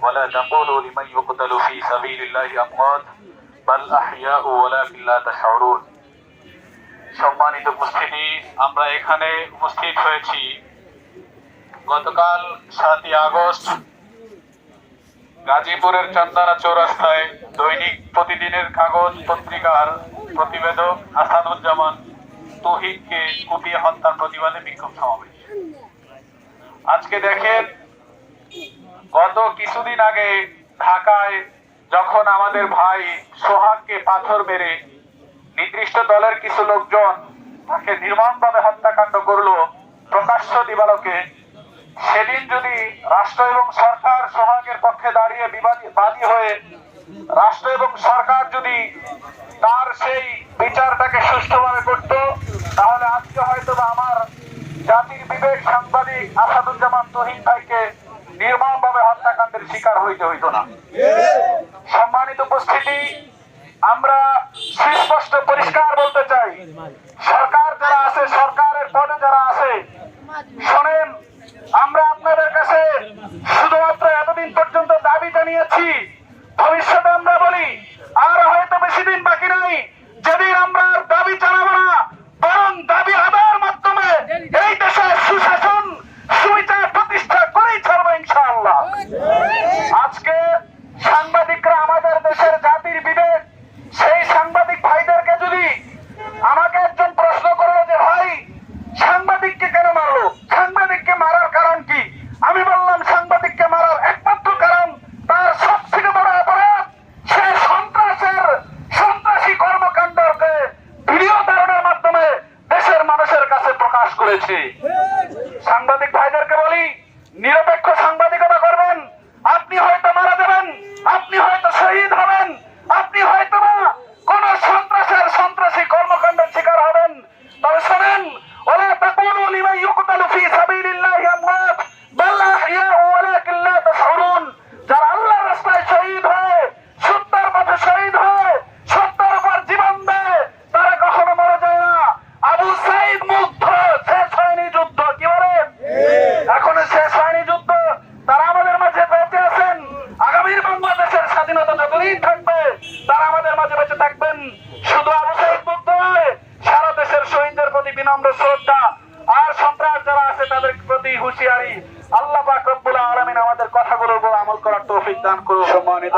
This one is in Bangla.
ولا تقولوا لمن يقتل في سبيل الله أموات بل أحياء ولكن لا تشعرون। সম্মানিত উপস্থিতি, আমরা এখানে উপস্থিত হয়েছি গতকাল 7ই আগস্ট গাজীপুরের চান্দানা চৌরাস্তায় দৈনিক প্রতিদিনের কাগজ পত্রিকার প্রতিবেদক আসাদুজ্জামান তৌহিদকে কুপিয়ে হত্যার প্রতিবাদে বিক্ষোভ সমাবেশ। আজকে দেখেন, গত কিছুদিন আগে ঢাকায় যখন আমাদের ভাই সোহাগকে পাথর মেরে নির্দিষ্ট দলের কিছু লোকজন তাকে নির্মমভাবে হত্যাকাণ্ড করলো প্রকাশ্য দিবালোকে, সেদিন যদি রাষ্ট্র এবং সরকার সোহাগের পক্ষে দাঁড়িয়ে বাদী হয়ে রাষ্ট্র এবং সরকার যদি তার সেই বিচারটাকে সুষ্ঠুভাবে করত, তাহলে আজকে হয়তো আমার জাতির বিবেক সাংবাদিক আসাদুজ্জামান তৌহিদ ভাইকে নির্মমভাবে হত্যাকাণ্ডের শিকার হইতে হইত না। সম্মানিত উপস্থিতি, আমরা সুস্পষ্ট পরিষ্কার বলতে চাই, সরকার যারা আছে, সরকারের পদে যারা আছে, শোনেন, আমরা আপনাদের কাছে শুধুমাত্র এতদিন পর্যন্ত দাবি জানিয়েছি, ভবিষ্যতে আমরা বলি আর হয়তো বেশি দিন বাকি নাই যেদিন আমরা দাবি জানাবো না, বরং দাবি আদায়ের মাধ্যমে এই দেশে সুশাসন সুবিচার প্রতিষ্ঠা করেই ছাড়বো ইনশাআল্লাহ। আজকে সাংবাদিকরা আমাদের দেশের জাতির বিবেক, সেই সাংবাদিক ভাইদেরকে যদি আমাকে একজন প্রশ্ন করলো যে ভাই সাংবাদিককে কেন মারলো, সাংবাদিককে মারার কারণ কি, আমি বললাম সাংবাদিককে মারার একমাত্র কারণ তার সবথেকে বড় অপরাধ, সে সন্ত্রাসী কর্মকাণ্ডকে ভিডিও ধারণের মাধ্যমে দেশের মানুষের কাছে প্রকাশ করেছে। সাংবাদিক ভাইদেরকে বলি, নিরপেক্ষ সাংবাদিকতা করবেন, আপনি হয়তো মারা যাবেন, আপনি হয়তো শহীদ হবেন, আপনি হয়তো বা কোন সন্ত্রাসী কর্মকাণ্ডের শিকার হবেন, তবে শোনেন, ওয়ালা তাকুলু লিমান ইউকতালু ফি সাবিলিল্লাহি আমওয়াত বাল আহইয়াউ ওয়ালাকিন লা তাশউরুন। যারা আল্লাহর রাস্তায় শহীদ হয়, সত্যের পথে শহীদ হয়, সত্যের উপর জীবন দেয়, তারা কখনো মরে যায় না। আবু সাঈদ মুগ্ধ, শেষ হয়নি যুদ্ধ, কি বলেন? এখনো শেষ হয়নি যুদ্ধ, তারা আমাদের মাঝে বেঁচে আছেন। আগামীর বাংলাদেশের স্বাধীনতা যতদিন থাকবে তারা আমাদের মাঝে বেঁচে থাকবেন। শুধু আবু সাঈদ মুগ্ধ নয়, সারা দেশের শহীদদের প্রতি বিনম্র শ্রদ্ধা, আর সন্ত্রাস যারা আছে তাদের প্রতি হুঁশিয়ারি। আল্লাহ পাক রব্বুল আলামিন আমাদের কথাগুলোর উপর আমল করার তৌফিক দান করুন। সম্মানিত